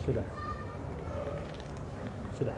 Sudah. Sudah.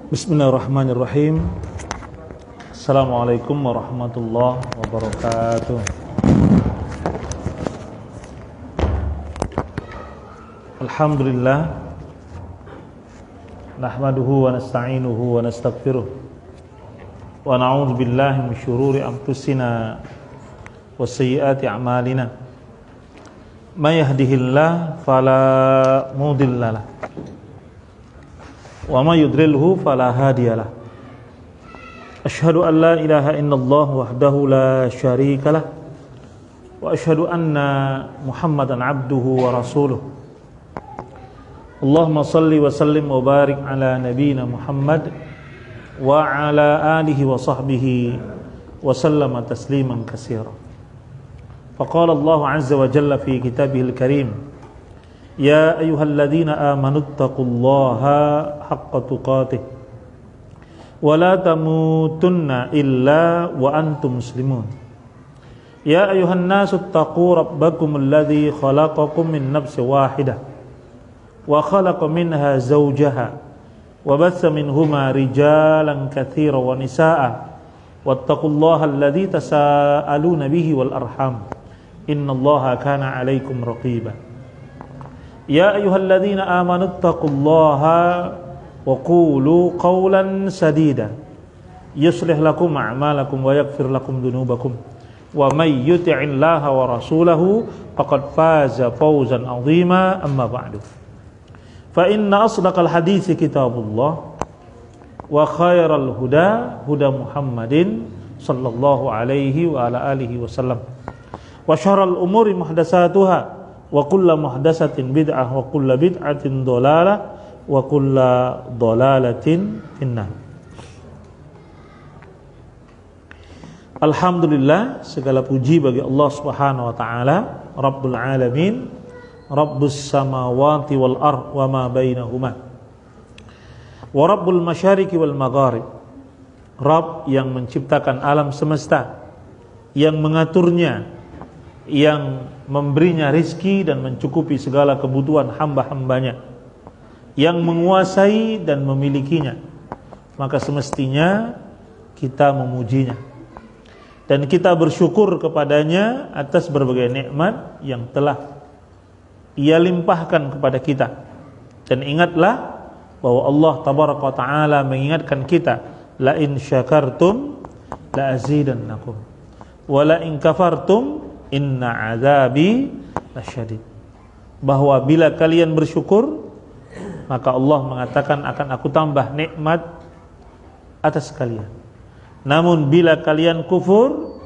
Bismillahirrahmanirrahim. Assalamualaikum warahmatullahi wabarakatuh. Alhamdulillah, nahmaduhu wa nasta'inuhu wa nastaghfiruh wa na'udzu billahi min syururi anfusina wa sayyiati a'malina. May yahdihillahu fala mudilla lahu wa may yudlilhu fala hadiyalah. Asyhadu an la ilaha illallah wahdahu la syarikalah wa asyhadu anna Muhammadan abduhu wa rasuluh. Allahumma salli wa sallim wa barik ala nabiyyina Muhammad wa ala alihi wa sahbihi wa sallama tasliman katsira. Faqala Allah azza wa jalla fi kitabihil karim, ya ayyuhalladzina amanuttaqullaha haqqa tuqatih wa la tamutunna illa wa antum muslimun. Ya ayyuhan nasu taqu rabbakumul ladzi khalaqakum min nafsin wahidah wa khalaqa minha zawjaha wa batha minhuma rijalan katsiran wa nisaa'a wattaqullaha alladzi tasaaluna bihi wal arham innallaha kana 'alaikum raqiba. Ya ayyuhalladzina amanuttaqullaha wa qulu qawlan sadida yuslih lakum a'malakum wa yaghfir lakum dhunubakum wa may yuti'illaha wa rasulahu faqad faza fawzan 'azima. Amma ba'du, fa inna asdaqal hadithi kitabullah wa khairal huda huda Muhammadin sallallahu alaihi wa ala alihi wasallam wa syarral umuri muhdatsatuha wa kullu muhdatsatin bid'ah wa kullu bid'atin dhalalah wa kullu dhalalatin finnar. Alhamdulillah, segala puji bagi Allah Subhanahu wa taala, Rabbul alamin, Rabbus samawati wal ard wa ma bainahuma, wa Rabbul masyariqi wal magharib, Rabb yang menciptakan alam semesta, yang mengaturnya, yang memberinya rizki dan mencukupi segala kebutuhan hamba-hambanya, yang menguasai dan memilikinya. Maka semestinya kita memujinya dan kita bersyukur kepadanya atas berbagai nikmat yang telah Ia limpahkan kepada kita. Dan ingatlah bahwa Allah tabaraka wa ta'ala mengingatkan kita, la in syakartum la azidannakum wa la in kafartum inna azabi lasyadid. Bahwa bila kalian bersyukur, maka Allah mengatakan akan aku tambah nikmat atas kalian. Namun bila kalian kufur,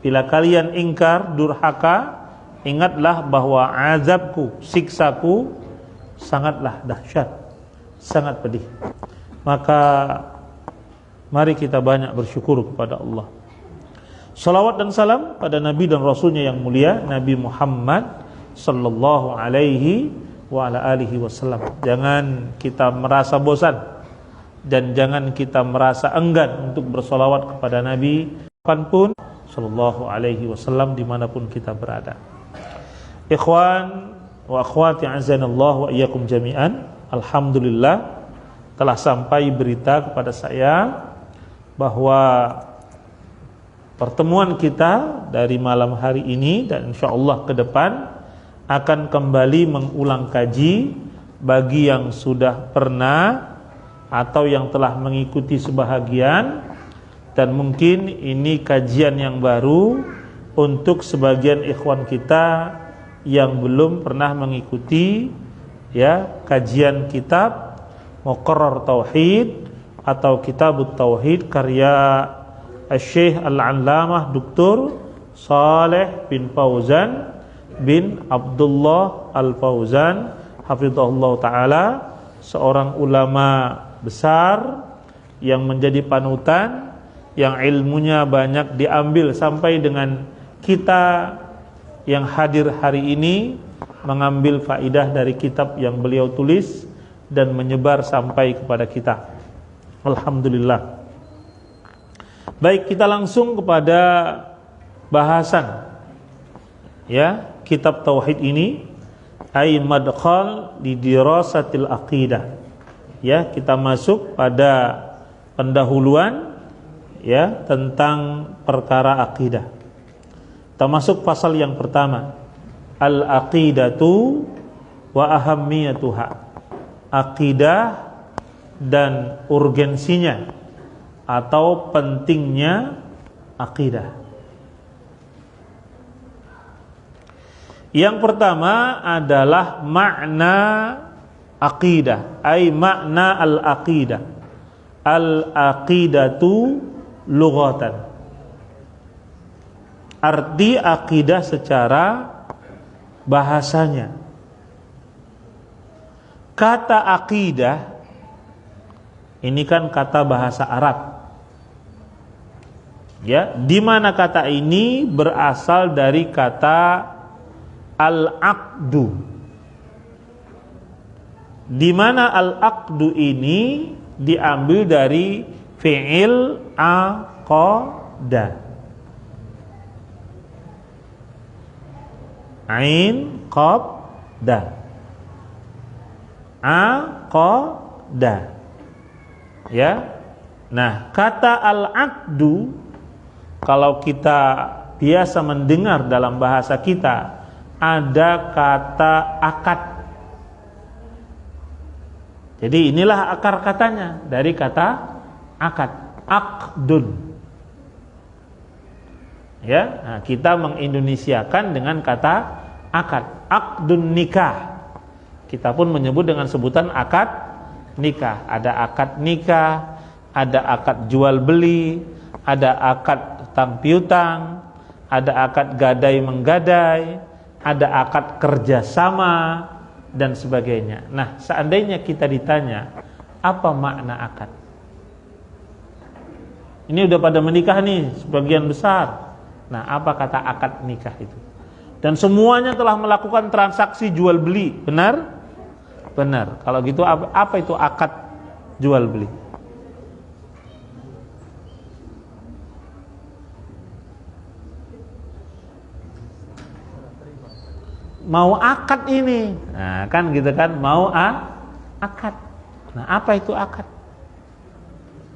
bila kalian ingkar, durhaka, ingatlah bahwa azabku, siksaku sangatlah dahsyat, sangat pedih. Maka mari kita banyak bersyukur kepada Allah. Salawat dan salam pada Nabi dan Rasulnya yang mulia, Nabi Muhammad sallallahu alaihi wa ala alihi wasallam. Jangan kita merasa bosan dan jangan kita merasa enggan untuk bersalawat kepada Nabi kapanpun sallallahu alaihi wasallam, dimanapun kita berada. Ikhwan wa akhwati azanallahu wa iyyakum jami'an. Alhamdulillah, telah sampai berita kepada saya bahwa pertemuan kita dari malam hari ini dan insyaallah ke depan akan kembali mengulang kaji bagi yang sudah pernah atau yang telah mengikuti sebahagian, dan mungkin ini kajian yang baru untuk sebagian ikhwan kita yang belum pernah mengikuti kajian kitab Muqarrar Tauhid atau Kitabut Tauhid karya Syekh Al-Allamah Dr. Saleh bin Fauzan bin Abdullah Al-Fauzan hafizahullah taala, seorang ulama besar yang menjadi panutan, yang ilmunya banyak diambil sampai dengan kita yang hadir hari ini mengambil faidah dari kitab yang beliau tulis dan menyebar sampai kepada kita. Alhamdulillah. Baik, kita langsung kepada bahasan ya kitab tauhid ini, ai madkhal di dirasatil aqidah. Ya, kita masuk pada pendahuluan ya tentang perkara akidah. Kita masuk pasal yang pertama, al-aqidatu wa ahammiyatuha. Akidah dan urgensinya atau pentingnya akidah. Yang pertama adalah makna aqidah, ai makna al-aqidah. Al-aqidatu lughatan. Arti akidah secara bahasanya. Kata akidah ini kan kata bahasa Arab. Ya, di mana kata ini berasal dari kata al-aqdu. Di mana al-aqdu ini diambil dari fi'il aqada. Ain qaf da. Aqada. Ya. Nah, kata al-aqdu kalau kita biasa mendengar dalam bahasa kita ada kata akad. Jadi inilah akar katanya dari kata akad, aqdun. Ya, nah, kita mengindonesiakan dengan kata akad, aqdun nikah. Kita pun menyebut dengan sebutan akad nikah. Ada akad nikah, ada akad jual beli, ada akad utang piutang, ada akad gadai menggadai, ada akad kerjasama dan sebagainya. Nah, seandainya kita ditanya apa makna akad, ini udah pada menikah nih sebagian besar. Nah, apa kata akad nikah itu? Dan semuanya telah melakukan transaksi jual beli, benar? Benar. Kalau gitu apa itu akad jual beli? Mau akad ini, nah kan gitu kan, mau akad. Nah, apa itu akad?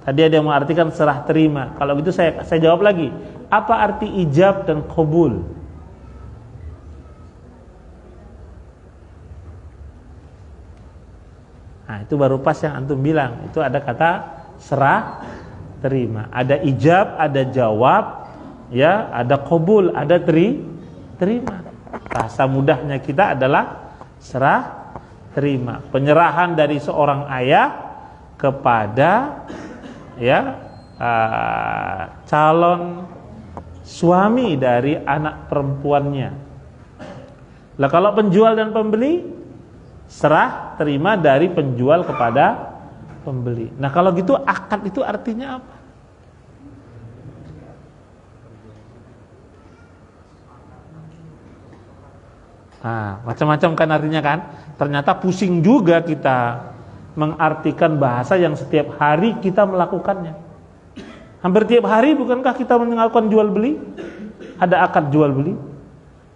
Tadi ada yang mengartikan serah terima. Kalau gitu saya jawab lagi, apa arti ijab dan qabul? Nah, itu baru pas yang antum bilang, itu ada kata serah terima. Ada ijab, ada jawab, ya, ada qabul, ada terima. Bahasa mudahnya kita adalah serah terima, penyerahan dari seorang ayah kepada calon suami dari anak perempuannya. Lah kalau penjual dan pembeli, serah terima dari penjual kepada pembeli. Nah, kalau gitu akad itu artinya apa? Nah, macam-macam kan artinya kan. Ternyata pusing juga kita mengartikan bahasa yang setiap hari kita melakukannya. Hampir tiap hari bukankah kita melakukan jual beli? Ada akad jual beli.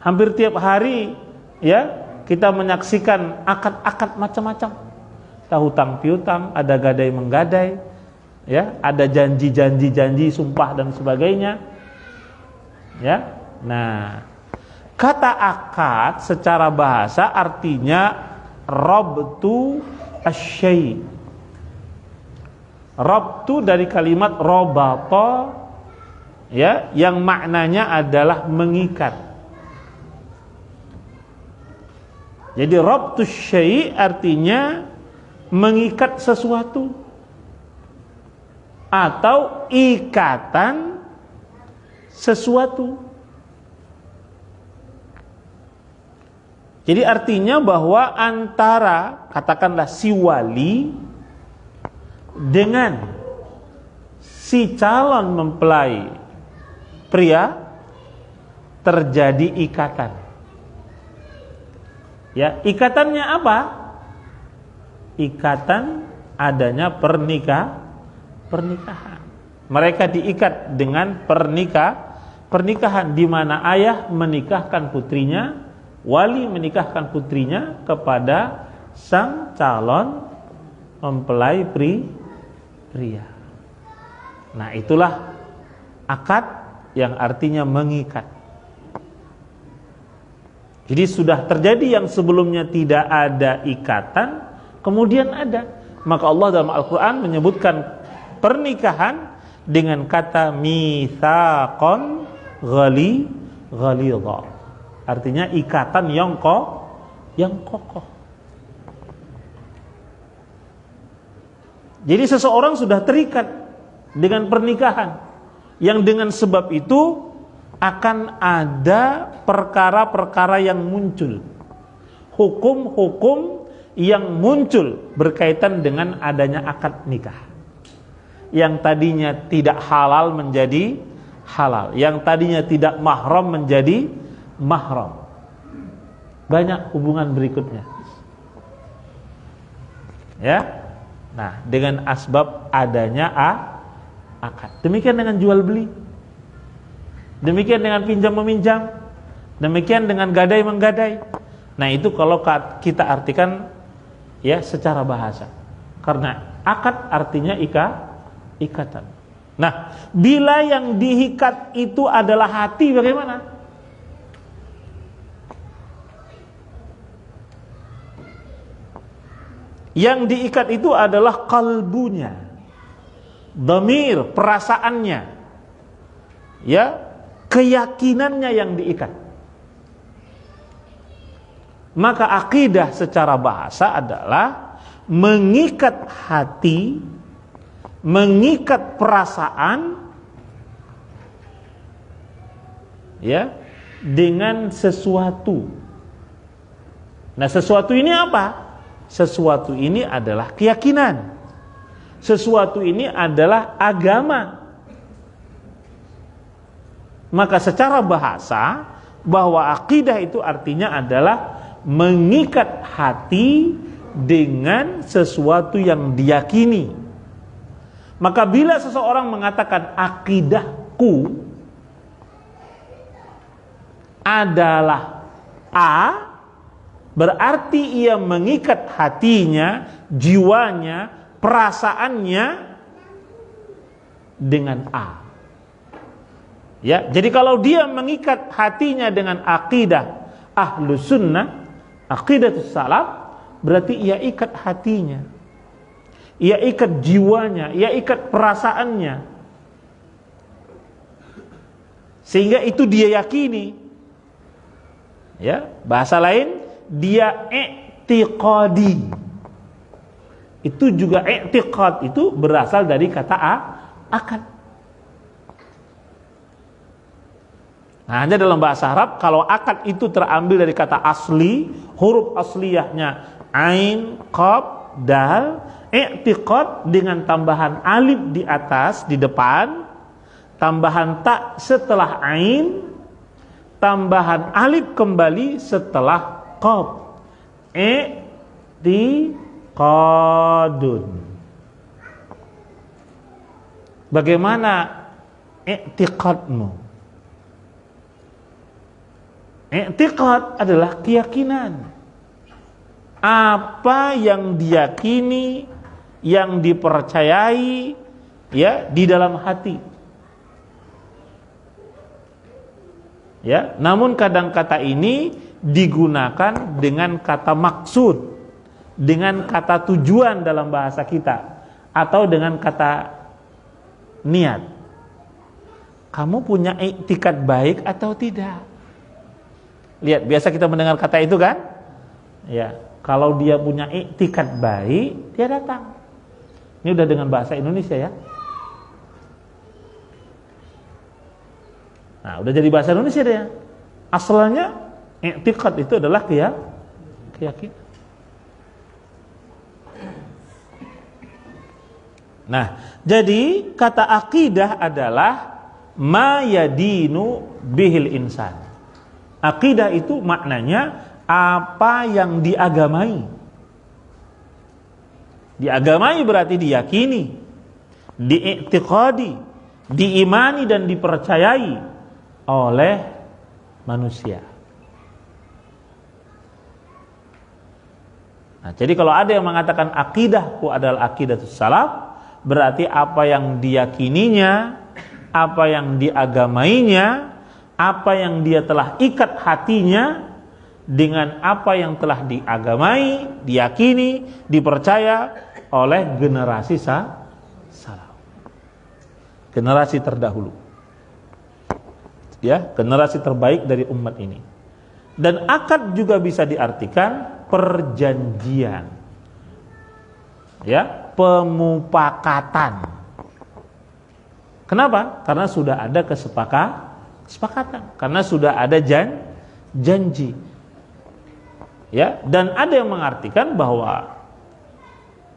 Hampir tiap hari ya kita menyaksikan akad-akad macam-macam. Ada hutang piutang, ada gadai menggadai, ya, ada janji sumpah dan sebagainya. Ya. Nah, kata akad secara bahasa artinya rabtu asy-syai'. Rabtu dari kalimat robata, ya, yang maknanya adalah mengikat. Jadi rabtu asy-syai' artinya mengikat sesuatu atau ikatan sesuatu. Jadi artinya bahwa antara katakanlah si wali dengan si calon mempelai pria terjadi ikatan. Ya, ikatannya apa? Ikatan adanya pernikahan. Mereka diikat dengan pernikahan di mana ayah menikahkan putrinya, wali menikahkan putrinya kepada sang calon mempelai pria. Nah, itulah akad yang artinya mengikat. Jadi sudah terjadi yang sebelumnya tidak ada ikatan, kemudian ada. Maka Allah dalam Al-Quran menyebutkan pernikahan dengan kata mitsaqan ghalidha. Artinya ikatan yang kokoh. Jadi seseorang sudah terikat dengan pernikahan yang dengan sebab itu akan ada perkara-perkara yang muncul, hukum-hukum yang muncul berkaitan dengan adanya akad nikah. Yang tadinya tidak halal menjadi halal, yang tadinya tidak mahram menjadi mahram. Banyak hubungan berikutnya. Ya. Nah, dengan asbab adanya akad. Demikian dengan jual beli. Demikian dengan pinjam meminjam. Demikian dengan gadai menggadai. Nah, itu kalau kita artikan ya secara bahasa. Karena akad artinya ikatan. Nah, bila yang diikat itu adalah hati, bagaimana? Yang diikat itu adalah kalbunya, dhamir, perasaannya, ya, keyakinannya yang diikat. Maka akidah secara bahasa adalah mengikat hati, mengikat perasaan, ya, dengan sesuatu. Nah, sesuatu ini apa? Sesuatu ini adalah keyakinan. Sesuatu ini adalah agama. Maka secara bahasa bahwa akidah itu artinya adalah mengikat hati dengan sesuatu yang diyakini. Maka bila seseorang mengatakan akidahku adalah A, berarti ia mengikat hatinya, jiwanya, perasaannya dengan A. Ya, jadi kalau dia mengikat hatinya dengan akidah Ahlus Sunnah, aqidatus salaf, berarti ia ikat hatinya, ia ikat jiwanya, ia ikat perasaannya, sehingga itu dia yakini. Ya, bahasa lain dia i'tiqadi. Itu juga i'tiqad itu berasal dari kata akad. Nah, hanya dalam bahasa Arab kalau akad itu terambil dari kata asli, huruf asliyahnya ain, qaf, dal, i'tiqad dengan tambahan alif di atas di depan, tambahan ta setelah ain, tambahan alif kembali setelah qaf. I'tiqadun. Bagaimana i'tiqadmu? I'tiqad adalah keyakinan. Apa yang diyakini, yang dipercayai, ya, di dalam hati. Ya, namun kadang kata ini digunakan dengan kata maksud, dengan kata tujuan dalam bahasa kita, atau dengan kata niat. Kamu punya i'tikad baik atau tidak? Lihat, biasa kita mendengar kata itu kan? Ya, kalau dia punya i'tikad baik, dia datang. Ini udah dengan bahasa Indonesia ya. Nah, udah jadi bahasa Indonesia deh. Asalnya i'tikad itu adalah keyakinan. Nah, jadi kata akidah adalah ma yadinu bihil insan. Akidah itu maknanya apa yang diagamai. Diagamai berarti diyakini, diiktiqadi, diimani dan dipercayai oleh manusia. Nah, jadi kalau ada yang mengatakan akidahku adalah akidatus salaf, berarti apa yang diyakininya, apa yang diagamainya, apa yang dia telah ikat hatinya dengan apa yang telah diagamai, diyakini, dipercaya oleh generasi salaf. Generasi terdahulu. Ya, generasi terbaik dari umat ini. Dan akad juga bisa diartikan perjanjian. Ya, pemupakatan. Kenapa? Karena sudah ada kesepakatan. Karena sudah ada janji. Ya, dan ada yang mengartikan bahwa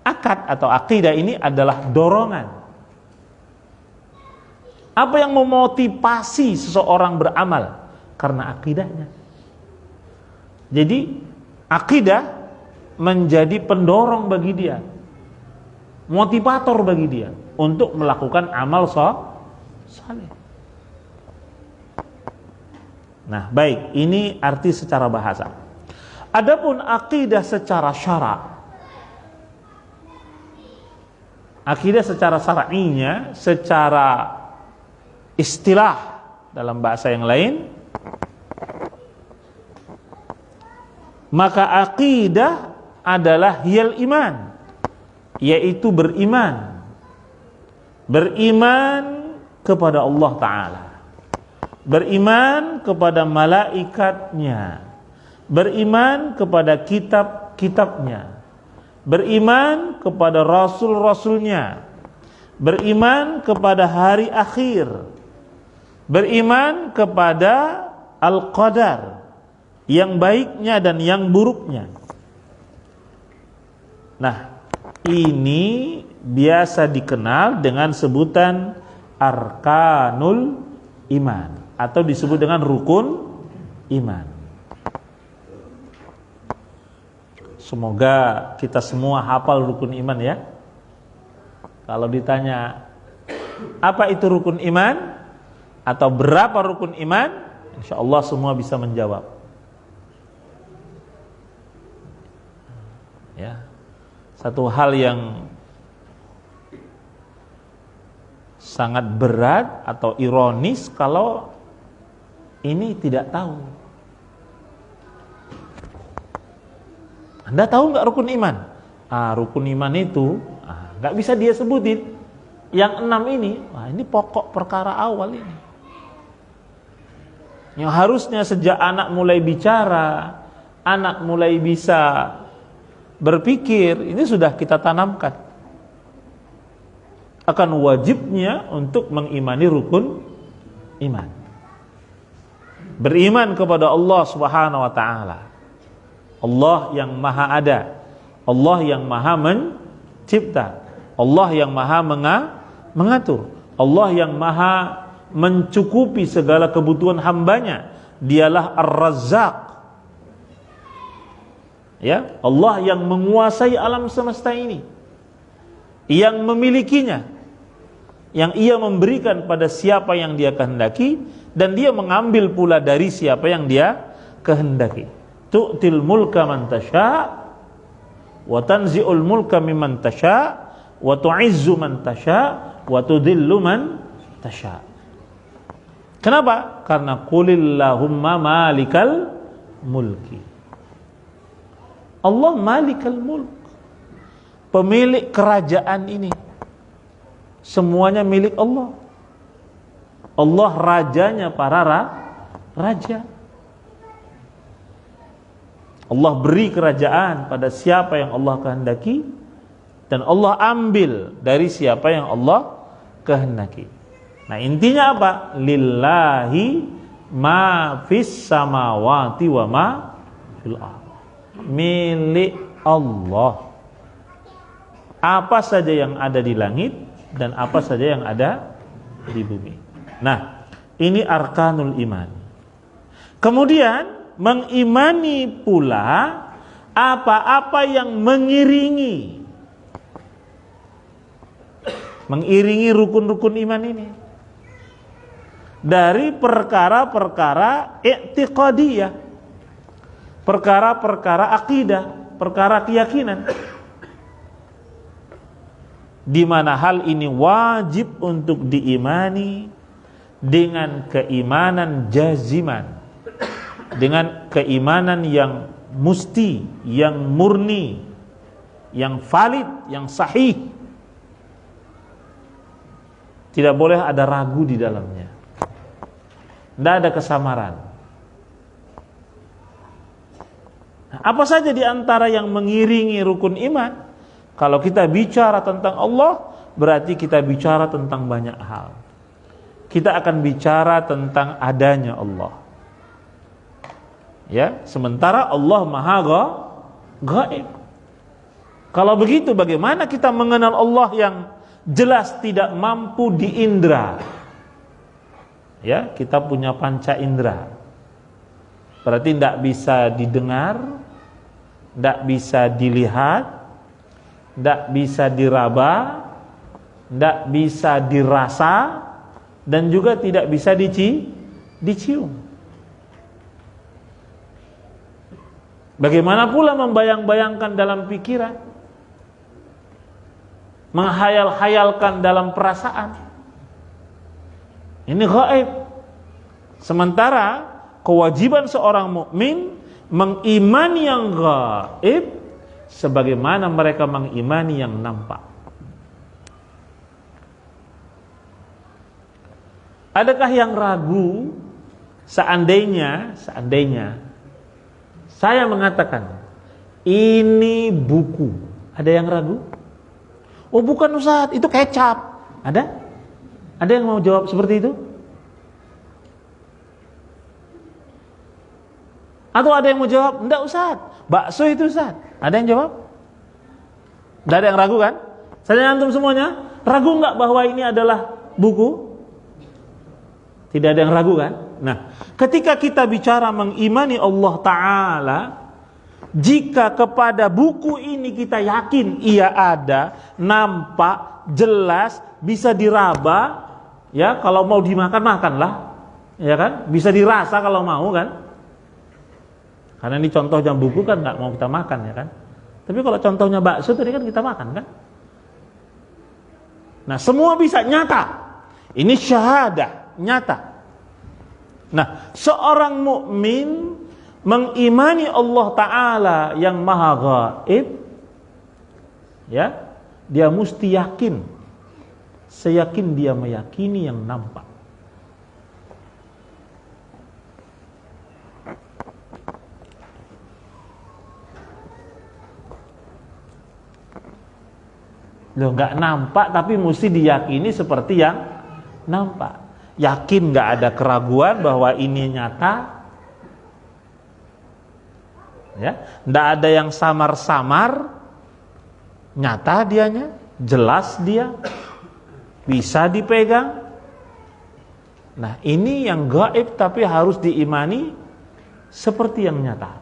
akad atau akidah ini adalah dorongan. Apa yang memotivasi seseorang beramal? Karena akidahnya. Jadi akidah menjadi pendorong bagi dia, motivator bagi dia untuk melakukan amal saleh. Nah, baik, ini arti secara bahasa. Adapun akidah secara syara', akidah secara syar'inya, secara istilah dalam bahasa yang lain, maka akidah adalah hiyal iman, yaitu beriman kepada Allah Ta'ala, beriman kepada malaikatnya, beriman kepada kitab-kitabnya, beriman kepada rasul-rasulnya, beriman kepada hari akhir, beriman kepada al-qadar, yang baiknya dan yang buruknya. Nah, ini biasa dikenal dengan sebutan arkanul iman, atau disebut dengan rukun iman. Semoga kita semua hafal rukun iman ya. Kalau ditanya apa itu rukun iman atau berapa rukun iman, insya Allah semua bisa menjawab. Ya, satu hal yang sangat berat atau ironis kalau ini tidak tahu. Anda tahu nggak rukun iman? Rukun iman itu nggak bisa dia sebutin. Yang 6 ini, ini pokok perkara awal ini. Yang harusnya sejak anak mulai bicara, anak mulai bisa berpikir, ini sudah kita tanamkan akan wajibnya untuk mengimani rukun iman. Beriman kepada Allah Subhanahu wa taala, Allah yang maha ada, Allah yang maha mencipta, Allah yang maha mengatur, Allah yang maha mencukupi segala kebutuhan hambanya. Dialah Ar-Razzaq. Ya, Allah yang menguasai alam semesta ini, yang memilikinya, yang Ia memberikan pada siapa yang Dia kehendaki, dan Dia mengambil pula dari siapa yang Dia kehendaki. Tu'til mulka man tasha' wa tanzi'ul mulka mimman tasha' wa tu'izzu man tasha' wa tudhillu man tasha'. Kenapa? Karena qulillahumma malikal mulki. Allah malikal mulk, pemilik kerajaan ini. Semuanya milik Allah. Allah rajanya para raja. Allah beri kerajaan pada siapa yang Allah kehendaki, dan Allah ambil dari siapa yang Allah kehendaki. Nah, intinya apa? Lillahi ma fis samawati wa ma fil ardh. milik Allah. Apa saja yang ada di langit dan apa saja yang ada di bumi. Nah, ini arkanul iman. Kemudian mengimani pula apa-apa yang mengiringi rukun-rukun iman ini. Dari perkara-perkara i'tiqadiyah, perkara-perkara akidah, perkara keyakinan, di mana hal ini wajib untuk diimani dengan keimanan jaziman, dengan keimanan yang musti, yang murni, yang valid, yang sahih. Tidak boleh ada ragu di dalamnya. Tidak ada kesamaran. Nah, apa saja di antara yang mengiringi rukun iman? Kalau kita bicara tentang Allah, berarti kita bicara tentang banyak hal. Kita akan bicara tentang adanya Allah. Ya, sementara Allah Maha Gaib. Kalau begitu, bagaimana kita mengenal Allah yang jelas tidak mampu diindra? Ya, kita punya panca indera. Berarti tidak bisa didengar, tidak bisa dilihat, tidak bisa diraba, tidak bisa dirasa, dan juga tidak bisa dicium. Bagaimana pula membayang-bayangkan dalam pikiran, menghayal-hayalkan dalam perasaan. Ini gaib. Sementara kewajiban seorang mukmin mengimani yang gaib sebagaimana mereka mengimani yang nampak. Adakah yang ragu seandainya saya mengatakan ini buku? Ada yang ragu? Oh bukan Ustaz, itu kecap. Ada? Ada yang mau jawab seperti itu? Atau ada yang mau jawab, enggak Ustaz, bakso itu Ustaz. Ada yang jawab? Enggak ada yang ragu kan? Saya antum semuanya ragu enggak bahwa ini adalah buku? Tidak ada yang ragu kan? Nah, ketika kita bicara mengimani Allah Ta'ala, jika kepada buku ini kita yakin ia ada, nampak, jelas, bisa diraba, ya kalau mau dimakan makanlah, ya kan? Bisa dirasa kalau mau kan? Karena ini contohnya buku kan nggak mau kita makan ya kan? Tapi kalau contohnya bakso tadi kan kita makan kan? Nah semua bisa nyata. Ini syahadah nyata. Nah seorang mukmin mengimani Allah Ta'ala yang maha gaib, ya dia mesti yakin, seyakin dia meyakini yang nampak. Loh nggak nampak tapi mesti diyakini seperti yang nampak. Yakin nggak ada keraguan bahwa ini nyata. Ya, nggak ada yang samar-samar. Nyata dianya, jelas dia, bisa dipegang. Nah ini yang gaib tapi harus diimani seperti yang nyata.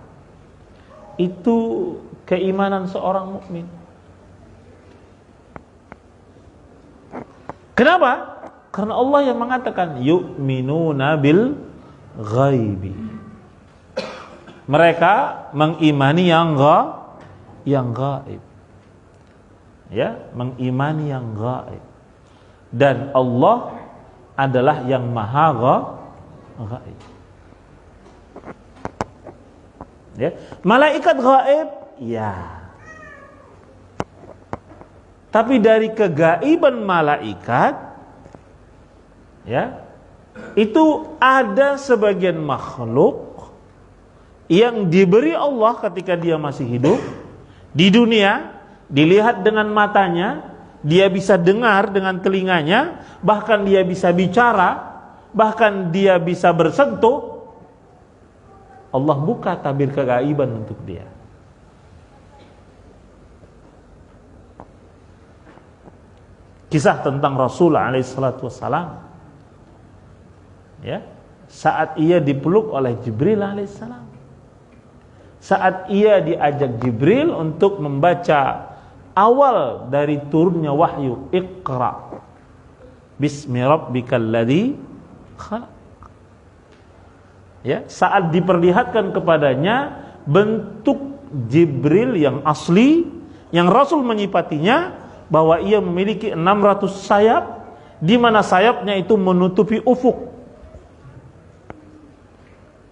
Itu keimanan seorang mukmin. Kenapa? Karena Allah yang mengatakan yu'minuna bil ghaibi. Mereka mengimani yang gaib. Ya, mengimani yang gaib. Dan Allah adalah yang maha gaib. Ya, malaikat gaib, ya. Tapi dari kegaiban malaikat, ya, itu ada sebagian makhluk yang diberi Allah ketika dia masih hidup di dunia, dilihat dengan matanya, dia bisa dengar dengan telinganya, bahkan dia bisa bicara, bahkan dia bisa bersentuh. Allah buka tabir kegaiban untuk dia. Kisah tentang Rasul alaihissalatu wassalam, ya, saat ia dipeluk oleh Jibril alaihissalam, saat ia diajak Jibril untuk membaca awal dari turunnya wahyu, Iqra bismi rabbikal ladzi khalaq. Ya, saat diperlihatkan kepadanya bentuk Jibril yang asli, yang Rasul menyifatinya bahwa ia memiliki 600 sayap, di mana sayapnya itu menutupi ufuk.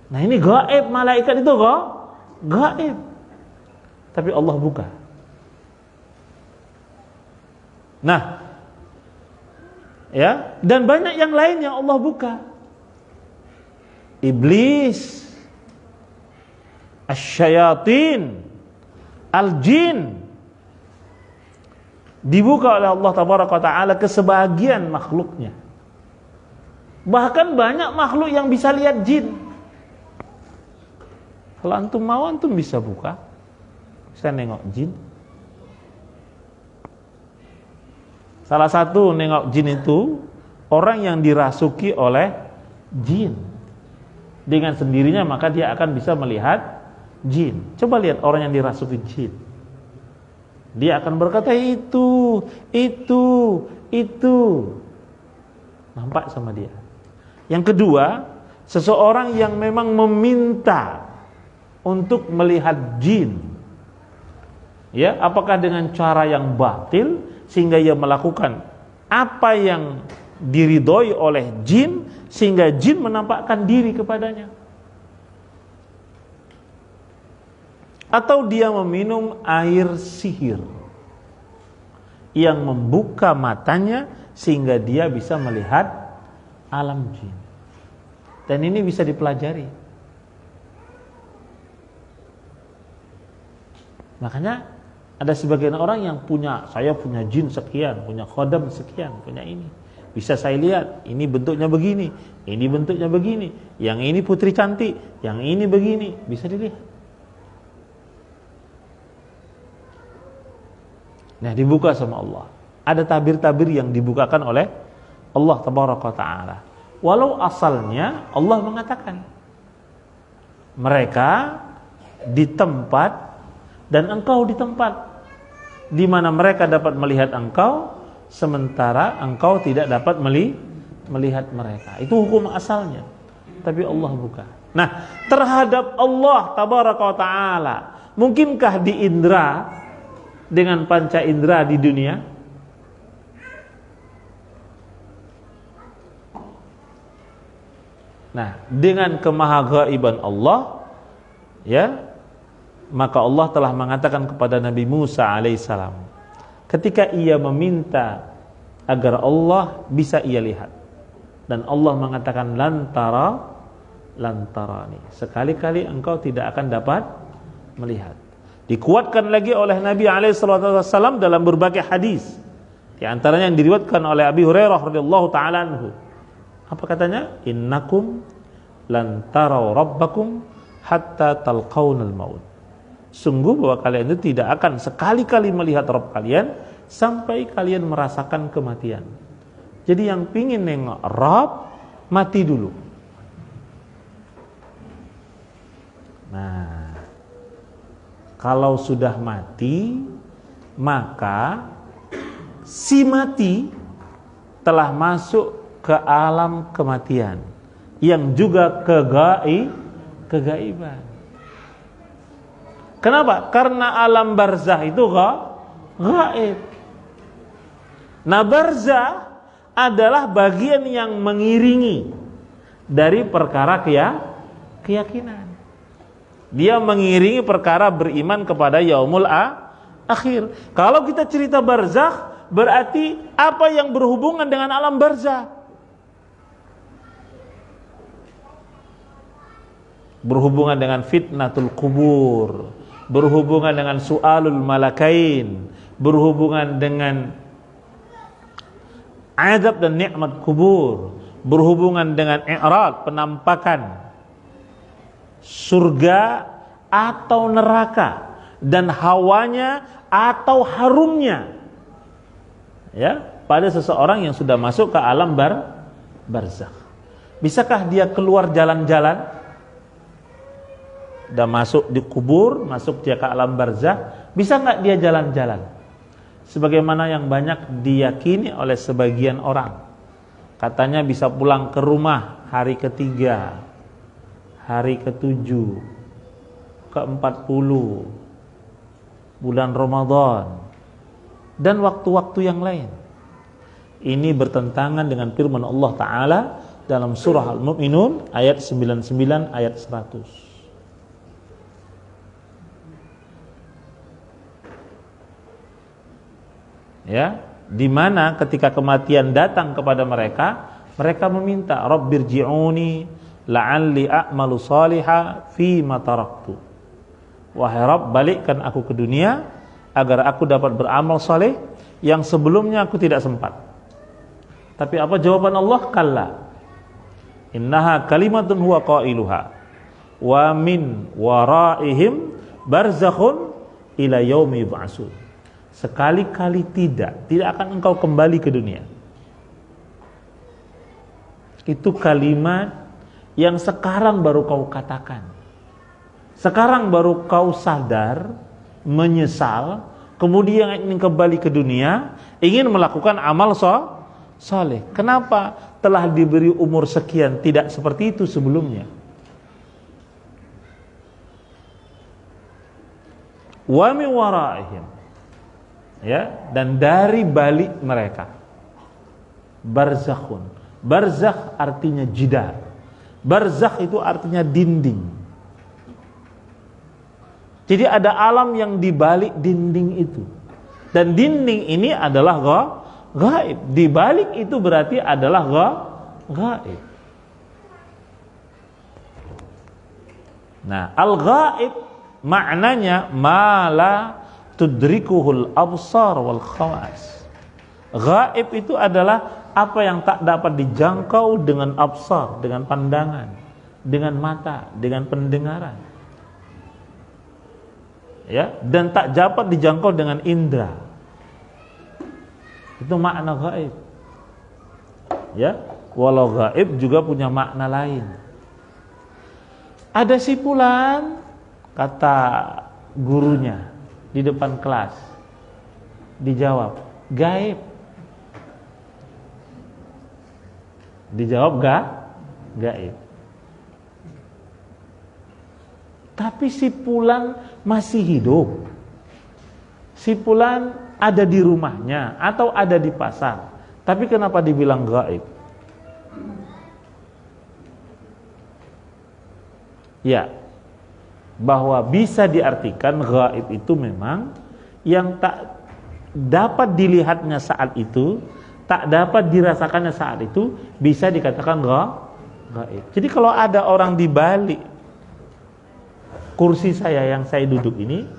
Nah, ini gaib, malaikat itu gaib. Tapi Allah buka. Nah, ya, dan banyak yang lain yang Allah buka. Iblis, asyayatin, al-jin, dibuka oleh Allah tabaraka ta'ala ke sebagian makhluknya. Bahkan banyak makhluk yang bisa lihat jin. Kalau antum mau, antum bisa buka, bisa nengok jin. Salah satu nengok jin itu orang yang dirasuki oleh jin. Dengan sendirinya maka dia akan bisa melihat jin. Coba lihat orang yang dirasuki jin. Dia akan berkata itu. Nampak sama dia. Yang kedua, seseorang yang memang meminta untuk melihat jin. Ya, apakah dengan cara yang batil sehingga ia melakukan apa yang diridhoi oleh jin sehingga jin menampakkan diri kepadanya, atau dia meminum air sihir yang membuka matanya sehingga dia bisa melihat alam jin. Dan ini bisa dipelajari. Makanya ada sebagian orang yang saya punya jin sekian, punya khodam sekian, punya ini. Bisa saya lihat, ini bentuknya begini, ini bentuknya begini, yang ini putri cantik, yang ini begini, bisa dilihat. Nah, dibuka sama Allah. Ada tabir-tabir yang dibukakan oleh Allah tabaraka ta'ala. Walau asalnya Allah mengatakan mereka di tempat dan engkau di tempat, di mana mereka dapat melihat engkau sementara engkau tidak dapat melihat mereka. Itu hukum asalnya. Tapi Allah buka. Nah, terhadap Allah tabaraka wa ta'ala, mungkinkah diindra dengan panca indera di dunia? Nah, dengan kemahagaiban Allah, ya, maka Allah telah mengatakan kepada Nabi Musa alaihissalam, ketika ia meminta agar Allah bisa ia lihat, dan Allah mengatakan lantarani, sekali-kali engkau tidak akan dapat melihat. Dikuatkan lagi oleh Nabi alaihissalam dalam berbagai hadis, di antaranya yang diriwayatkan oleh Abi Hurairah radhiyallahu taala anhu. Apa katanya? Innakum lan tarau rabbakum hatta talqaunal maut. Sungguh bahwa kalian itu tidak akan sekali-kali melihat Rabb kalian sampai kalian merasakan kematian. Jadi yang pingin nengok Rabb, mati dulu. Nah, kalau sudah mati, maka si mati telah masuk ke alam kematian yang juga kegaiban. Kenapa? Karena alam barzah itu gaib. Nah, barzah adalah bagian yang mengiringi dari perkara keyakinan. Dia mengiringi perkara beriman kepada yaumul akhir. Kalau kita cerita barzakh, berarti apa yang berhubungan dengan alam barzakh? Berhubungan dengan fitnatul kubur, berhubungan dengan su'alul malakain, berhubungan dengan azab dan nikmat kubur, berhubungan dengan i'rad, penampakan surga atau neraka dan hawanya atau harumnya, ya, pada seseorang yang sudah masuk ke alam barzakh. Bisakah dia keluar jalan-jalan? Udah masuk di kubur, masuk dia ke alam barzakh, bisa nggak dia jalan-jalan? Sebagaimana yang banyak diyakini oleh sebagian orang. Katanya bisa pulang ke rumah hari ketiga, hari ke-7, ke-40, bulan Ramadan, dan waktu-waktu yang lain. Ini bertentangan dengan firman Allah Ta'ala dalam surah Al-Mu'minun ayat 99 ayat 100. Ya, di mana ketika kematian datang kepada mereka, mereka meminta, Rabbirji'uni la'alli a'malu salihah fi ma taraktu. Wahai Rabb, balikkan aku ke dunia agar aku dapat beramal saleh yang sebelumnya aku tidak sempat. Tapi apa jawaban Allah? Kalla. Innaha kalimatun huwa qailuha wa min waraihim barzakhun ila yaumi yub'atsun. Sekali-kali tidak akan engkau kembali ke dunia. Itu kalimat yang sekarang baru kau katakan. Sekarang baru kau sadar, menyesal, kemudian ingin kembali ke dunia, ingin melakukan amal saleh. Kenapa telah diberi umur sekian tidak seperti itu sebelumnya? Wa min waraihim, ya, dan dari balik mereka, barzakhun. Barzakh artinya jidar. Barzakh itu artinya dinding. Jadi ada alam yang di balik dinding itu. Dan dinding ini adalah gaib. Di balik itu berarti adalah gaib. Nah, al-gaib maknanya mala tudrikuhul absar wal khawas. Gaib itu adalah apa yang tak dapat dijangkau dengan absar, dengan pandangan, dengan mata, dengan pendengaran. Ya, dan tak dapat dijangkau dengan indera. Itu makna gaib. Ya, walau gaib juga punya makna lain. Ada si fulan, kata gurunya di depan kelas, dijawab gaib. Dijawab gaib. Tapi si fulan masih hidup. Si fulan ada di rumahnya atau ada di pasar. Tapi kenapa dibilang gaib? Ya, bahwa bisa diartikan gaib itu memang yang tak dapat dilihatnya saat itu, tak dapat dirasakannya saat itu, bisa dikatakan gaib. Jadi kalau ada orang di balik kursi saya yang saya duduk ini,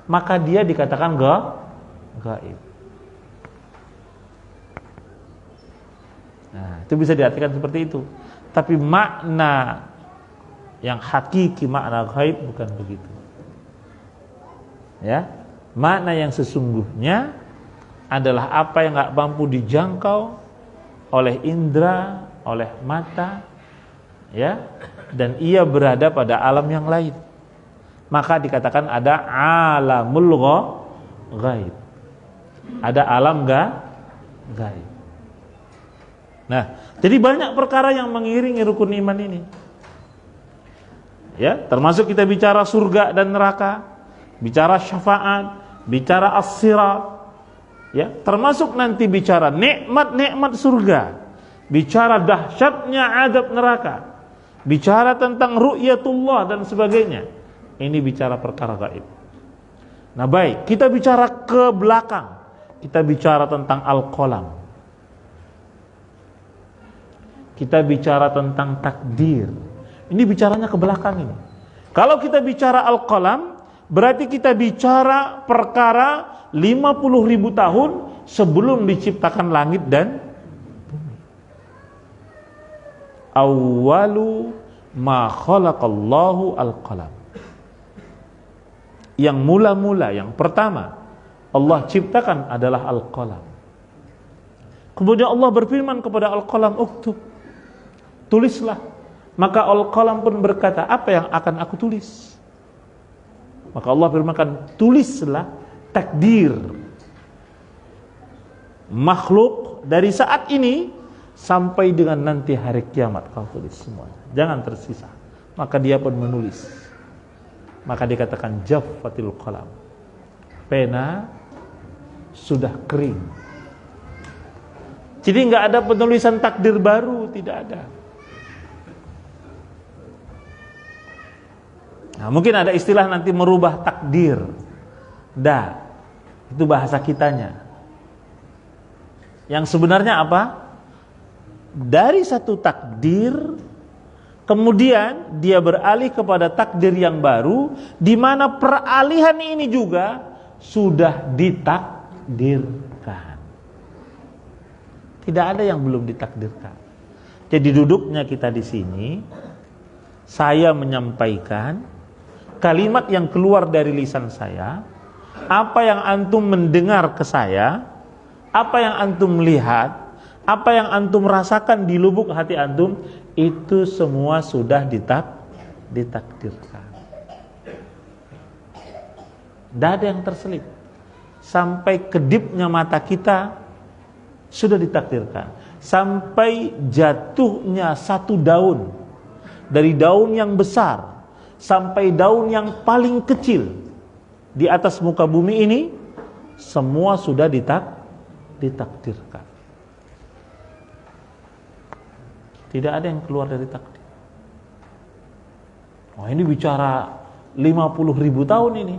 maka dia dikatakan gaib. Nah, itu bisa diartikan seperti itu. Tapi makna yang hakiki, makna gaib bukan begitu. Ya, makna yang sesungguhnya adalah apa yang gak mampu dijangkau oleh indera, oleh mata, ya, dan ia berada pada alam yang lain. Maka dikatakan ada alamul ghaib. Ada alam gaib. Nah, jadi banyak perkara yang mengiringi rukun iman ini. Ya, termasuk kita bicara surga dan neraka, bicara syafaat, bicara as-sirat. Ya, termasuk nanti bicara nikmat-nikmat surga, bicara dahsyatnya azab neraka, bicara tentang ru'yatullah dan sebagainya. Ini bicara perkara gaib. Nah, baik, kita bicara ke belakang. Kita bicara tentang al-qalam. Kita bicara tentang takdir. Ini bicaranya ke belakang ini. Kalau kita bicara al-qalam, berarti kita bicara perkara 50.000 tahun sebelum diciptakan langit dan bumi. Awwalu ma khalaqallahu al-qalam. Yang mula-mula, yang pertama Allah ciptakan adalah al-qalam. Kemudian Allah berfirman kepada Al-Qalam, uktub, tulislah. Maka Al-Qalam pun berkata, apa yang akan aku tulis? Maka Allah firmankan, tulislah takdir makhluk dari saat ini sampai dengan nanti hari kiamat. Kau tulis semuanya, jangan tersisa. Maka dia pun menulis. Maka dikatakan jaffatil qalam, pena sudah kering. Jadi nggak ada penulisan takdir baru, tidak ada. Nah, mungkin ada istilah nanti merubah takdir. Itu bahasa kitanya. Yang sebenarnya apa? Dari satu takdir, kemudian dia beralih kepada takdir yang baru, di mana peralihan ini juga sudah ditakdirkan. Tidak ada yang belum ditakdirkan. Jadi duduknya kita di sini, saya menyampaikan kalimat yang keluar dari lisan saya, apa yang antum mendengar ke saya, apa yang antum lihat, apa yang antum rasakan di lubuk hati antum, itu semua sudah ditakdirkan. Tidak ada yang terselip. Sampai kedipnya mata kita sudah ditakdirkan. Sampai jatuhnya satu daun, dari daun yang besar sampai daun yang paling kecil di atas muka bumi ini, semua sudah ditakdirkan. Tidak ada yang keluar dari takdir. Oh, ini bicara 50.000 tahun ini.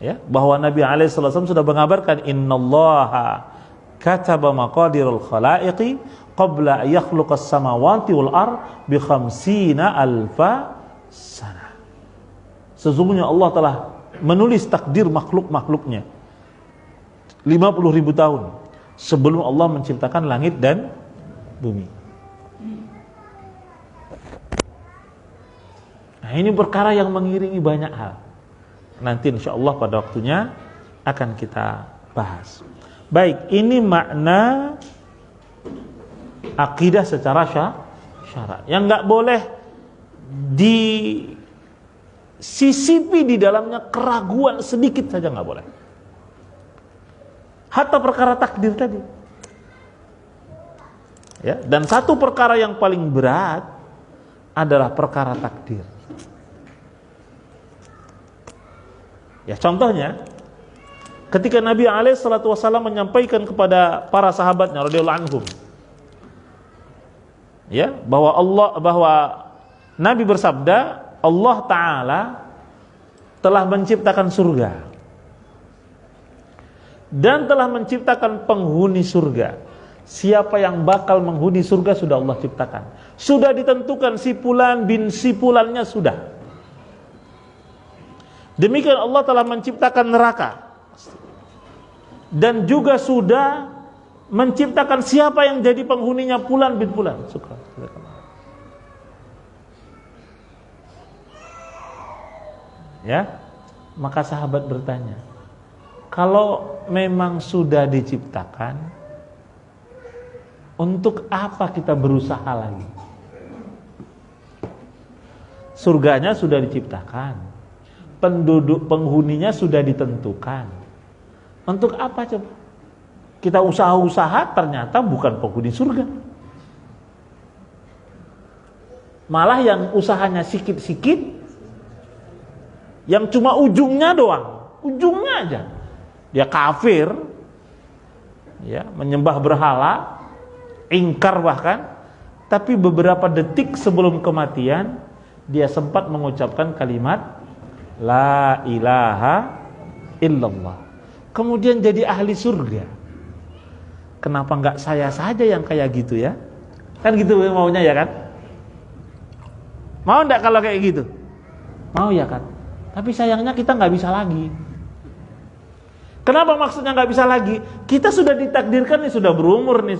Ya, bahwa Nabi SAW sudah mengabarkan, innallaha kataba maqadirul khalaiqi qabla yakhluqas samawati wal ard bi 50 alfa sana. Sesungguhnya Allah telah menulis takdir makhluk-makhluknya 50.000 tahun sebelum Allah menciptakan langit dan bumi. Nah, ini perkara yang mengiringi banyak hal. Nanti insyaallah pada waktunya akan kita bahas. Baik, ini makna akidah secara syarak. Yang enggak boleh disisipi di dalamnya keraguan sedikit saja, enggak boleh. Hatta perkara takdir tadi. Ya, dan satu perkara yang paling berat adalah perkara takdir. Ya, contohnya ketika Nabi SAW menyampaikan kepada para sahabatnya radhiyallahu anhum, ya, bahwa Nabi bersabda, Allah Ta'ala telah menciptakan surga dan telah menciptakan penghuni surga. Siapa yang bakal menghuni surga sudah Allah ciptakan, sudah ditentukan, si fulan bin si fulannya sudah. Demikian Allah telah menciptakan neraka dan juga sudah menciptakan siapa yang jadi penghuninya fulan bin fulan. Ya, maka sahabat bertanya, kalau memang sudah diciptakan, untuk apa kita berusaha lagi? Surganya sudah diciptakan, penduduk penghuninya sudah ditentukan. Untuk apa coba? Kita usaha-usaha ternyata bukan penghuni surga. Malah yang usahanya sikit-sikit, yang cuma ujungnya doang, ujungnya aja. Dia kafir, ya, menyembah berhala, ingkar bahkan, tapi beberapa detik sebelum kematian dia sempat mengucapkan kalimat la ilaha illallah, kemudian jadi ahli surga. Kenapa enggak saya saja yang kayak gitu ya? Kan gitu maunya ya kan? Mau enggak kalau kayak gitu? Mau ya kan? Tapi sayangnya kita enggak bisa lagi. Kenapa maksudnya nggak bisa lagi? Kita sudah ditakdirkan nih, sudah berumur nih,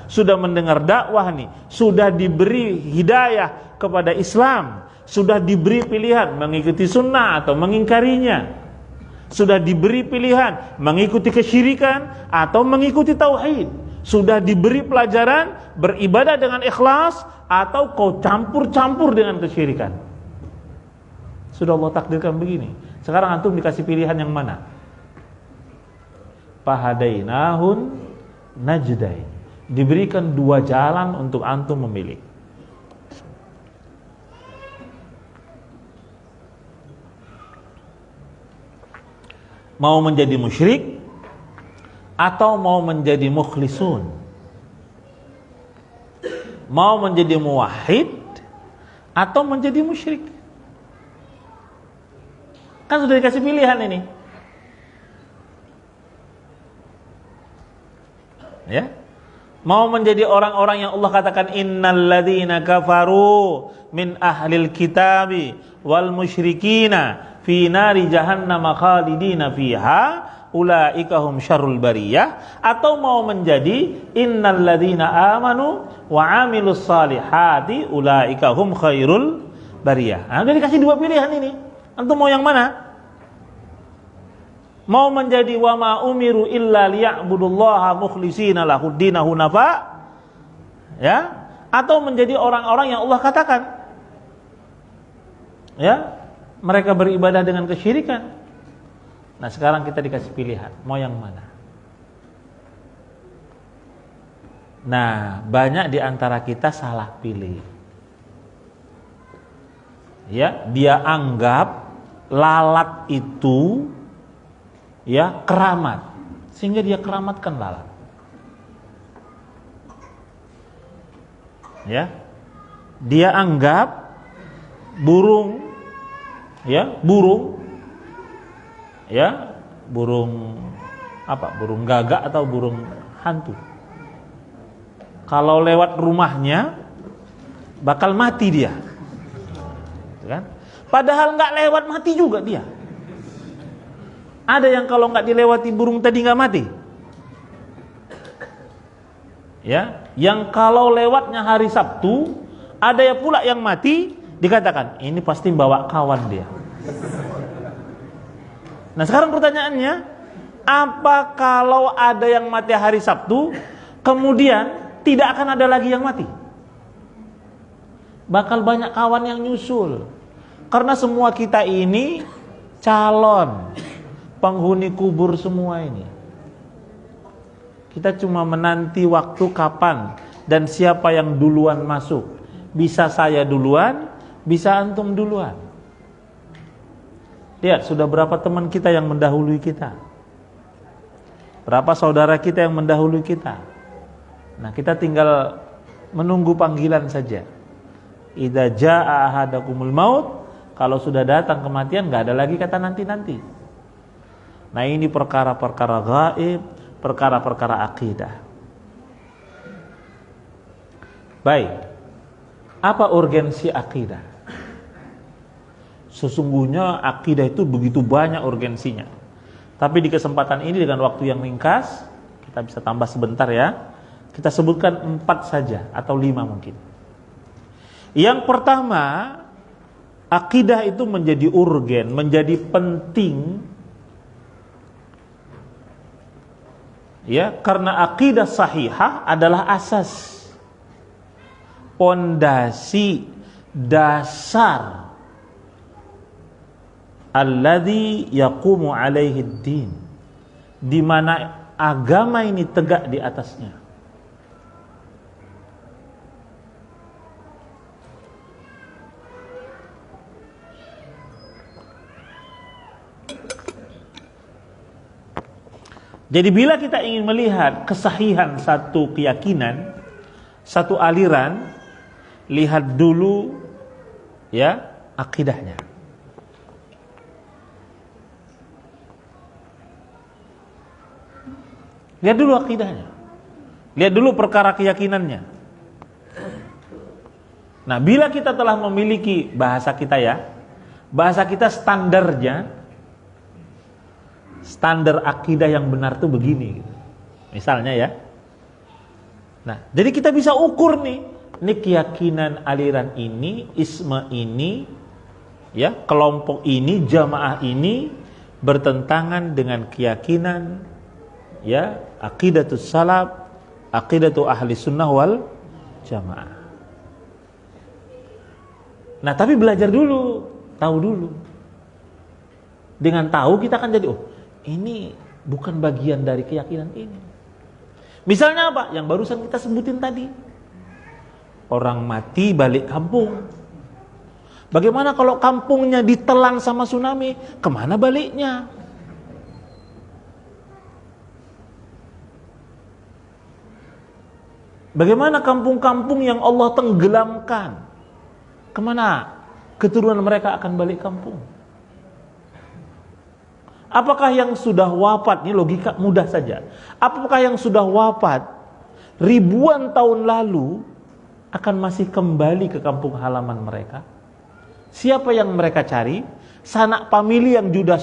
sudah mendengar dakwah nih, sudah diberi hidayah kepada Islam, sudah diberi pilihan mengikuti sunnah atau mengingkarinya. Sudah diberi pilihan mengikuti kesyirikan atau mengikuti tauhid. Sudah diberi pelajaran beribadah dengan ikhlas atau kau campur-campur dengan kesyirikan. Sudah Allah takdirkan begini. Sekarang antum dikasih pilihan yang mana? Fahadainahun najdain. Diberikan dua jalan untuk antum memilih. Mau menjadi musyrik atau mau menjadi mukhlisun, mau menjadi muwahhid atau menjadi musyrik. Kan sudah dikasih pilihan ini, ya. Mau menjadi orang-orang yang Allah katakan innalladzina kafaru min ahlil kitabi wal musyrikina fi nari jahannam khalidina fiha ulaika hum syarrul bariyah, atau mau menjadi innalladzina amanu wa amilus salihati ulaika hum khairul bariyah. Nah, udah dikasih dua pilihan ini. Antum mau yang mana? Mau menjadi wa ma umiru illa liya'budullaha mukhlishina lahuddina hunafa, ya, atau menjadi orang-orang yang Allah katakan, ya, mereka beribadah dengan kesyirikan. Nah, sekarang kita dikasih pilihan, mau yang mana? Nah, banyak di antara kita salah pilih. Ya, dia anggap lalat itu, ya, keramat, sehingga dia keramatkan lalat. Ya, dia anggap burung, ya, burung apa? Burung gagak atau burung hantu. Kalau lewat rumahnya bakal mati dia, kan? Padahal nggak lewat mati juga dia. Ada yang kalau nggak dilewati burung tadi nggak mati, ya. Yang kalau lewatnya hari Sabtu, ada ya pula yang mati, dikatakan ini pasti bawa kawan dia. Nah, sekarang pertanyaannya, apa kalau ada yang mati hari Sabtu, kemudian tidak akan ada lagi yang mati? Bakal banyak kawan yang nyusul. Karena semua kita ini calon penghuni kubur semua ini. Kita cuma menanti waktu kapan dan siapa yang duluan masuk. Bisa saya duluan, bisa antum duluan. Lihat, sudah berapa teman kita yang mendahului kita, berapa saudara kita yang mendahului kita. Nah, kita tinggal menunggu panggilan saja. Idza jaa ahadakumul maut, kalau sudah datang kematian nggak ada lagi kata nanti-nanti. Nah, ini perkara-perkara gaib, perkara-perkara akidah. Baik, apa urgensi akidah? Sesungguhnya akidah itu begitu banyak urgensinya. Tapi di kesempatan ini dengan waktu yang ringkas, kita bisa tambah sebentar ya. Kita sebutkan 4 saja atau 5 mungkin. Yang pertama, akidah itu menjadi urgen, menjadi penting, ya, karena akidah sahihah adalah asas, pondasi, dasar alladzi yaqumu alaihi din, di mana agama ini tegak di atasnya. Jadi bila kita ingin melihat kesahihan satu keyakinan, satu aliran, lihat dulu, ya, akidahnya. Lihat dulu akidahnya. Lihat dulu perkara keyakinannya. Nah, bila kita telah memiliki bahasa kita, ya, bahasa kita standarnya, standar akidah yang benar tuh begini gitu. Misalnya, ya. Nah, jadi kita bisa ukur nih, ini keyakinan aliran ini, isma ini, ya, kelompok ini, jamaah ini bertentangan dengan keyakinan ya aqidatus salaf, aqidatu ahli sunnah wal jamaah. Nah, tapi belajar dulu, tahu dulu. Dengan tahu kita akan jadi, oh, ini bukan bagian dari keyakinan ini. Misalnya apa? Yang barusan kita sebutin tadi. Orang mati balik kampung. Bagaimana kalau kampungnya ditelan sama tsunami? Kemana baliknya? Bagaimana kampung-kampung yang Allah tenggelamkan? Kemana keturunan mereka akan balik kampung? Apakah yang sudah wafat, ini logika mudah saja. Apakah yang sudah wafat ribuan tahun lalu akan masih kembali ke kampung halaman mereka? Siapa yang mereka cari? Sanak famili yang juga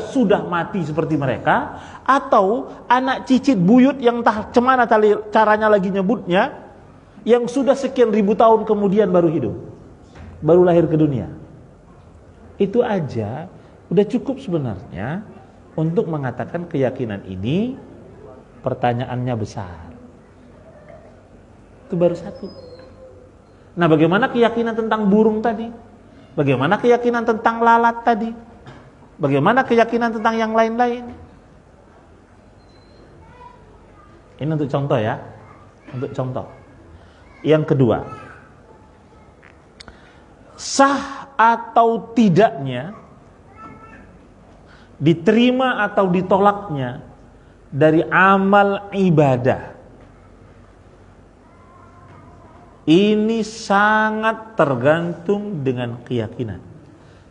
sudah mati seperti mereka, atau anak cicit buyut yang entah cemana caranya lagi nyebutnya, yang sudah sekian ribu tahun kemudian baru hidup, baru lahir ke dunia. Itu aja udah cukup sebenarnya untuk mengatakan keyakinan ini pertanyaannya besar. Itu baru satu. Nah, bagaimana keyakinan tentang burung tadi? Bagaimana keyakinan tentang lalat tadi? Bagaimana keyakinan tentang yang lain-lain? Ini untuk contoh ya. Untuk contoh. Yang kedua, sah atau tidaknya, diterima atau ditolaknya dari amal ibadah, ini sangat tergantung dengan keyakinan,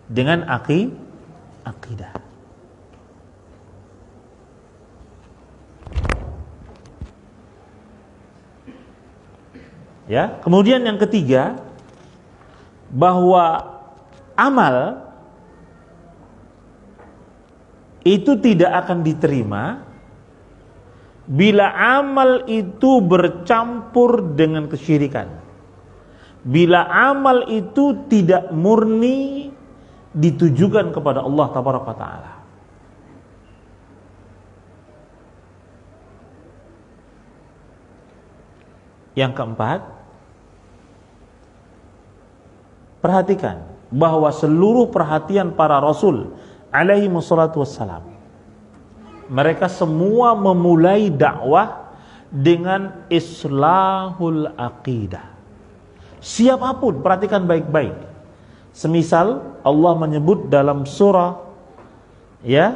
dengan akidah. Ya, kemudian yang ketiga, bahwa amal itu tidak akan diterima bila amal itu bercampur dengan kesyirikan. Bila amal itu tidak murni ditujukan kepada Allah Tabaraka Ta'ala. Yang keempat, perhatikan bahwa seluruh perhatian para rasul alaihi wassalatu wassalam, mereka semua memulai dakwah dengan islahul aqidah. Siapapun, perhatikan baik-baik. Semisal Allah menyebut dalam surah ya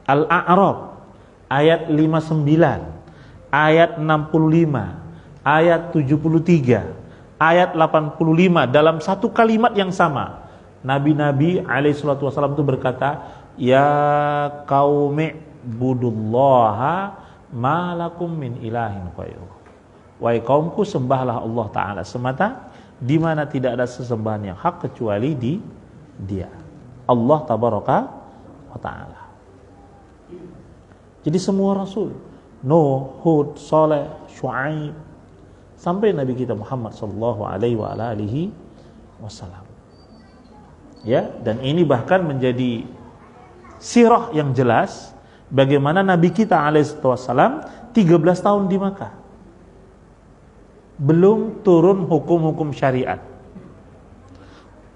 Al-A'raf ayat 59, ayat 65, ayat 73, ayat 85 dalam satu kalimat yang sama. Nabi-nabi alaihi salatu wasallam itu berkata, ya qaumi budullaha malakum min ilahin ghairuh. Wahai kaumku, sembahlah Allah Ta'ala semata, di mana tidak ada sesembahan yang hak kecuali di Dia, Allah Tabaraka wa Ta'ala. Jadi semua rasul, Nuh, Hud, Saleh, Syuaib, sampai Nabi kita Muhammad sallallahu alaihi wa alihi wasallam. Ya, dan ini bahkan menjadi sirah yang jelas bagaimana Nabi kita alaihi wasallam 13 tahun di Makkah. Belum turun hukum-hukum syariat.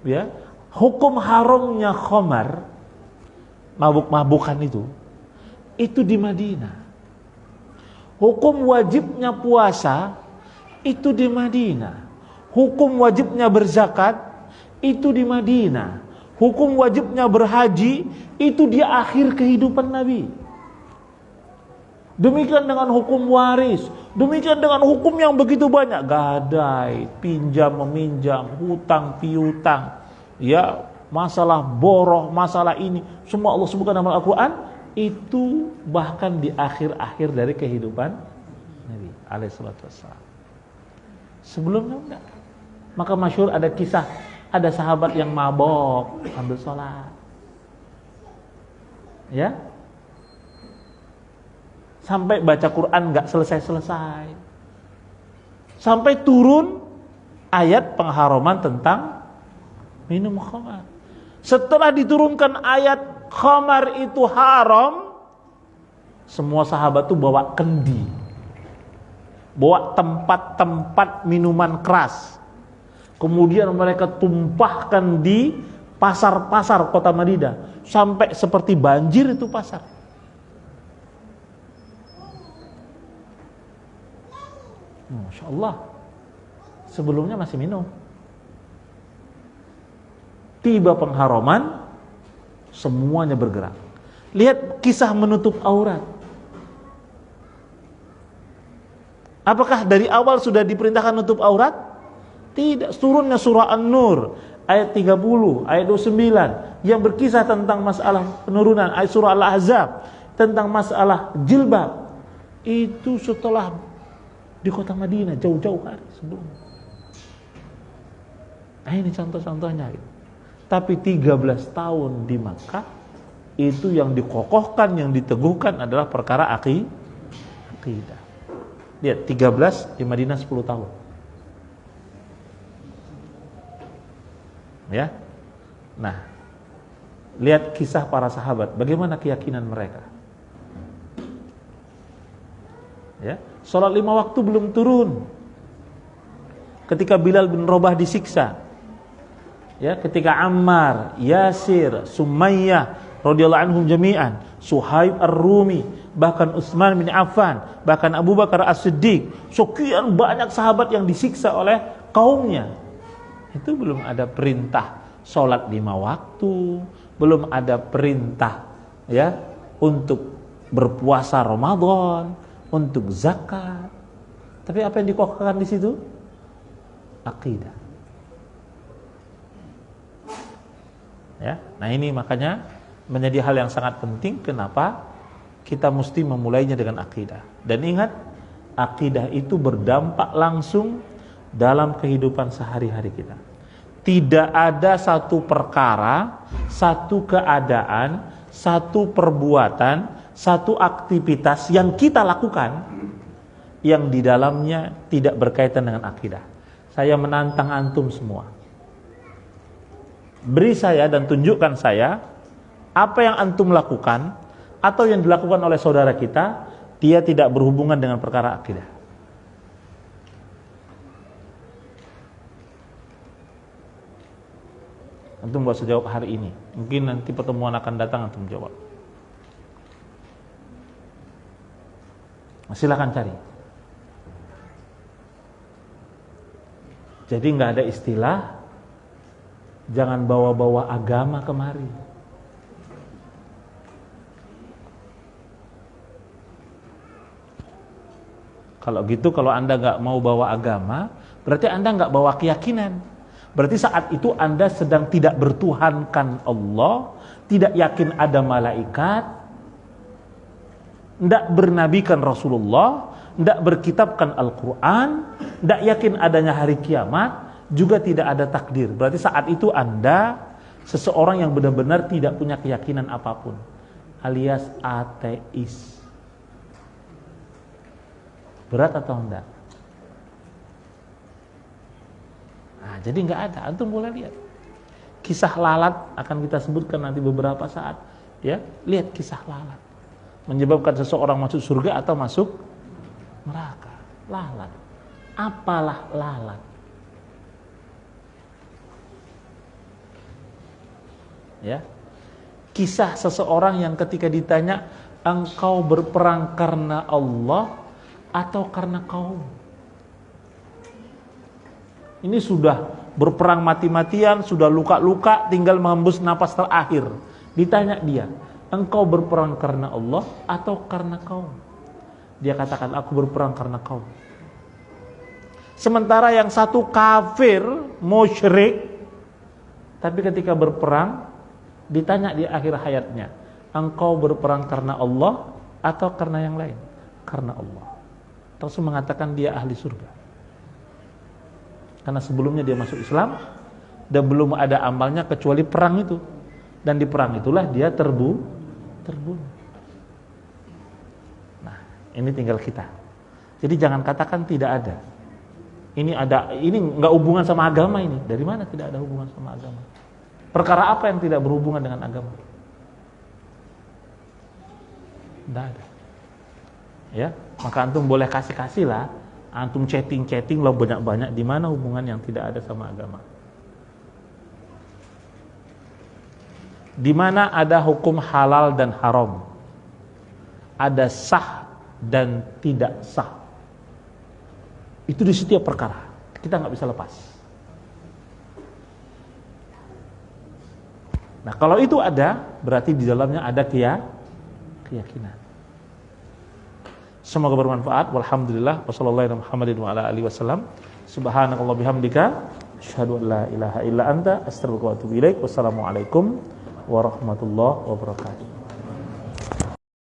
Ya, hukum haramnya khamar, mabuk-mabukan itu di Madinah. Hukum wajibnya puasa itu di Madinah. Hukum wajibnya berzakat itu di Madinah. Hukum wajibnya berhaji itu di akhir kehidupan Nabi. Demikian dengan hukum waris, demikian dengan hukum yang begitu banyak, gadai, pinjam meminjam, hutang piutang, ya, masalah boroh, masalah ini, semua Allah sebutkan dalam Al-Quran. Itu bahkan di akhir-akhir dari kehidupan Nabi alaihi salatu wassalam. Sebelumnya enggak. Maka masyhur ada kisah, ada sahabat yang mabok sambil sholat, ya, sampai baca Quran enggak selesai-selesai, sampai turun ayat pengharaman tentang minum khamar. Setelah diturunkan ayat khamar itu haram, semua sahabat tuh bawa kendi, bawa tempat-tempat minuman keras, kemudian mereka tumpahkan di pasar-pasar kota Madinah, sampai seperti banjir itu pasar. Masya Allah, sebelumnya masih minum. Tiba pengharaman, semuanya bergerak. Lihat kisah menutup aurat. Apakah dari awal sudah diperintahkan nutup aurat? Tidak. Turunnya surah An-Nur ayat 30, ayat 29 yang berkisah tentang masalah penurunan, ayat surah Al-Ahzab tentang masalah jilbab. Itu setelah di kota Madinah jauh-jauh hari sebelum. Nah, ini contoh-contohnya. Tapi 13 tahun di Makkah, itu yang dikokohkan, yang diteguhkan adalah perkara akidah. Lihat, 13 di Madinah 10 tahun. Ya. Nah, lihat kisah para sahabat, bagaimana keyakinan mereka. Ya, salat 5 waktu belum turun. Ketika Bilal bin Rabah disiksa. Ya, ketika Ammar, Yasir, Sumayyah radhiyallahu anhum jami'an, Suhaib Ar-Rumi, bahkan Utsman bin Affan, bahkan Abu Bakar As-Siddiq, sekian banyak sahabat yang disiksa oleh kaumnya. Itu belum ada perintah salat 5 waktu, belum ada perintah ya untuk berpuasa Ramadan, untuk zakat. Tapi apa yang dikokohkan di situ? Akidah. Ya, nah ini makanya menjadi hal yang sangat penting. Kenapa kita mesti memulainya dengan akidah? Dan ingat, akidah itu berdampak langsung dalam kehidupan sehari-hari kita. Tidak ada satu perkara, satu keadaan, satu perbuatan, satu aktivitas yang kita lakukan yang di dalamnya tidak berkaitan dengan akidah. Saya menantang antum semua. Beri saya dan tunjukkan saya apa yang antum lakukan atau yang dilakukan oleh saudara kita, dia tidak berhubungan dengan perkara akidah. Antum gak usah jawab hari ini. Mungkin nanti pertemuan akan datang antum jawab. Silakan cari. Jadi gak ada istilah jangan bawa-bawa agama kemari. Kalau gitu, kalau Anda gak mau bawa agama, berarti Anda gak bawa keyakinan. Berarti saat itu Anda sedang tidak bertuhankan Allah, tidak yakin ada malaikat, tidak bernabikan Rasulullah, tidak berkitabkan Al-Quran, tidak yakin adanya hari kiamat, juga tidak ada takdir. Berarti saat itu Anda seseorang yang benar-benar tidak punya keyakinan apapun, alias ateis. Berat atau enggak? Nah, jadi enggak ada. Antum boleh lihat. Kisah lalat akan kita sebutkan nanti beberapa saat. Ya, lihat kisah lalat. Menyebabkan seseorang masuk surga atau masuk neraka. Lalat. Apalah lalat? Ya. Kisah seseorang yang ketika ditanya, engkau berperang karena Allah atau karena kaum? Ini sudah berperang mati-matian, sudah luka-luka, tinggal menghembus napas terakhir. Ditanya dia, engkau berperang karena Allah atau karena kaum? Dia katakan, aku berperang karena kaum. Sementara yang satu kafir, musyrik, tapi ketika berperang, ditanya di akhir hayatnya, engkau berperang karena Allah atau karena yang lain? Karena Allah. Rasul mengatakan dia ahli surga. Karena sebelumnya dia masuk Islam dan belum ada amalnya kecuali perang itu. Dan di perang itulah dia terbunuh. Nah, ini tinggal kita. Jadi jangan katakan tidak ada. Ini enggak hubungan sama agama ini. Dari mana tidak ada hubungan sama agama? Perkara apa yang tidak berhubungan dengan agama? Tidak ada. Ya, maka antum boleh kasih lah, antum chatting lah banyak-banyak, di mana hubungan yang tidak ada sama agama? Di mana ada hukum halal dan haram, ada sah dan tidak sah. Itu di setiap perkara, kita nggak bisa lepas. Nah, kalau itu ada, berarti di dalamnya ada keyakinan. Semoga bermanfaat. Walhamdulillah. Wassallallahu Muhammadin wa ala alihi wasallam. Subhanakallah bihamdika, asyhadu an la ilaha illa anta, astaghfiruka wa atubu ilaik. Wassalamualaikum warahmatullahi wabarakatuh.